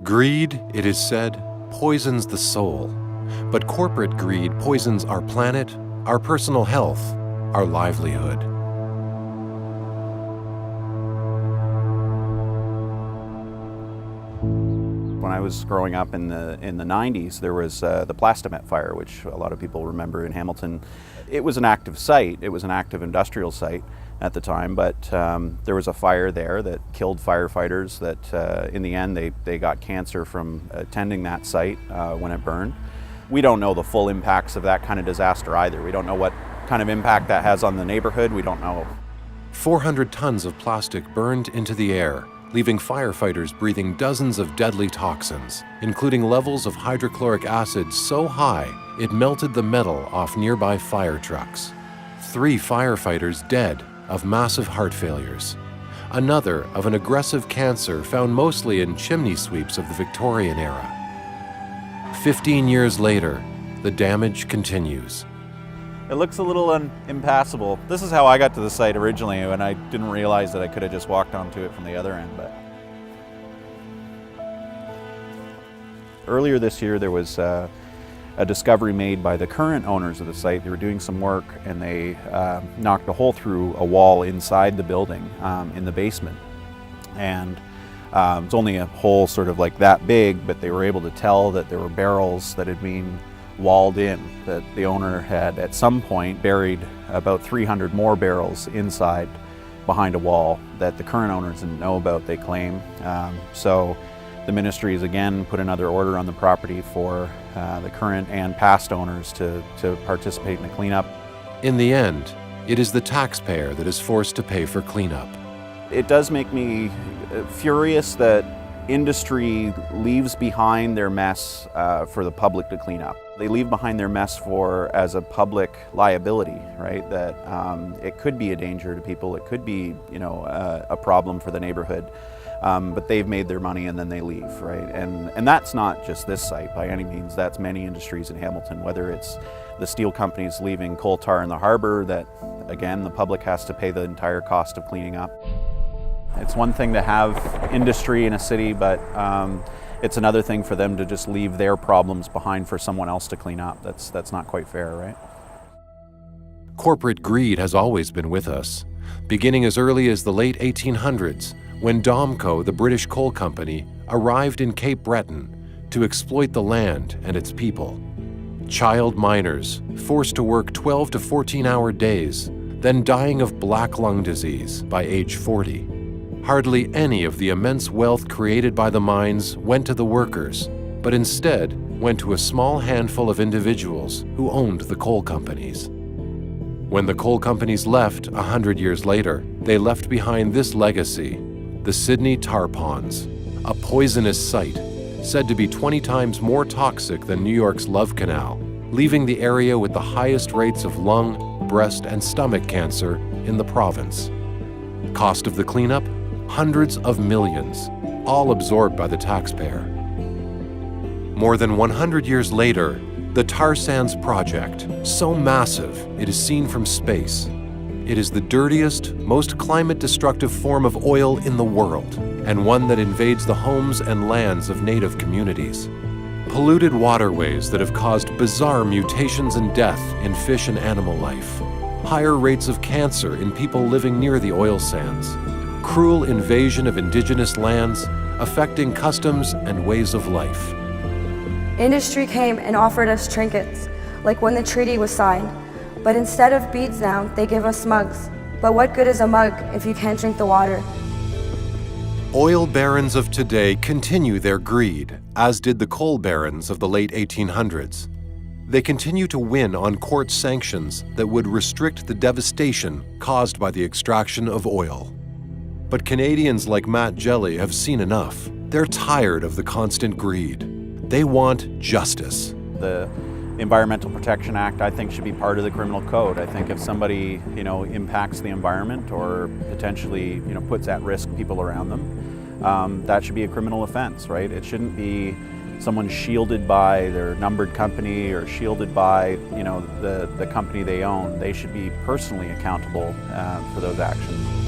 Greed, it is said, poisons the soul. But corporate greed poisons our planet, our personal health, our livelihood. When I was growing up in the 90s, there was the Plastimet fire, which a lot of people remember in Hamilton. It was an active site. It was an active industrial site at the time, but there was a fire there that killed firefighters that in the end they got cancer from attending that site when it burned. We don't know the full impacts of that kind of disaster either. We don't know what kind of impact that has on the neighborhood. We don't know. 400 tons of plastic burned into the air, leaving firefighters breathing dozens of deadly toxins, including levels of hydrochloric acid so high it melted the metal off nearby fire trucks. 3 firefighters dead of massive heart failures. Another of an aggressive cancer found mostly in chimney sweeps of the Victorian era. 15 years later, the damage continues. It looks a little impassable. This is how I got to the site originally, and I didn't realize that I could have just walked onto it from the other end. But earlier this year, there was a discovery made by the current owners of the site. They were doing some work, and they knocked a hole through a wall inside the building in the basement. And it's only a hole sort of like that big, but they were able to tell that there were barrels that had been walled in, that the owner had at some point buried about 300 more barrels inside behind a wall that the current owners didn't know about, they claim. So the ministry has again put another order on the property for the current and past owners to participate in the cleanup. In the end, it is the taxpayer that is forced to pay for cleanup. It does make me furious that industry leaves behind their mess for the public to clean up. They leave behind their mess as a public liability, right? That it could be a danger to people, it could be, a problem for the neighborhood, but they've made their money and then they leave, right? And that's not just this site by any means. That's many industries in Hamilton, whether it's the steel companies leaving coal tar in the harbor that, again, the public has to pay the entire cost of cleaning up. It's one thing to have industry in a city, but it's another thing for them to just leave their problems behind for someone else to clean up. That's not quite fair, right? Corporate greed has always been with us, beginning as early as the late 1800s, when Domco, the British coal company, arrived in Cape Breton to exploit the land and its people. Child miners, forced to work 12 to 14-hour days, then dying of black lung disease by age 40. Hardly any of the immense wealth created by the mines went to the workers, but instead went to a small handful of individuals who owned the coal companies. When the coal companies left 100 years later, they left behind this legacy: the Sydney tar ponds, a poisonous site said to be 20 times more toxic than New York's Love Canal, leaving the area with the highest rates of lung, breast, and stomach cancer in the province. Cost of the cleanup? Hundreds of millions, all absorbed by the taxpayer. More than 100 years later, the tar sands project, so massive it is seen from space. It is the dirtiest, most climate-destructive form of oil in the world, and one that invades the homes and lands of native communities. Polluted waterways that have caused bizarre mutations and death in fish and animal life. Higher rates of cancer in people living near the oil sands. Cruel invasion of indigenous lands, affecting customs and ways of life. Industry came and offered us trinkets, like when the treaty was signed. But instead of beads now, they give us mugs. But what good is a mug if you can't drink the water? Oil barons of today continue their greed, as did the coal barons of the late 1800s. They continue to win on court sanctions that would restrict the devastation caused by the extraction of oil. But Canadians like Matt Jelly have seen enough. They're tired of the constant greed. They want justice. The Environmental Protection Act, I think, should be part of the criminal code. I think if somebody, impacts the environment or potentially, puts at risk people around them, that should be a criminal offense, right? It shouldn't be someone shielded by their numbered company or shielded by, the company they own. They should be personally accountable for those actions.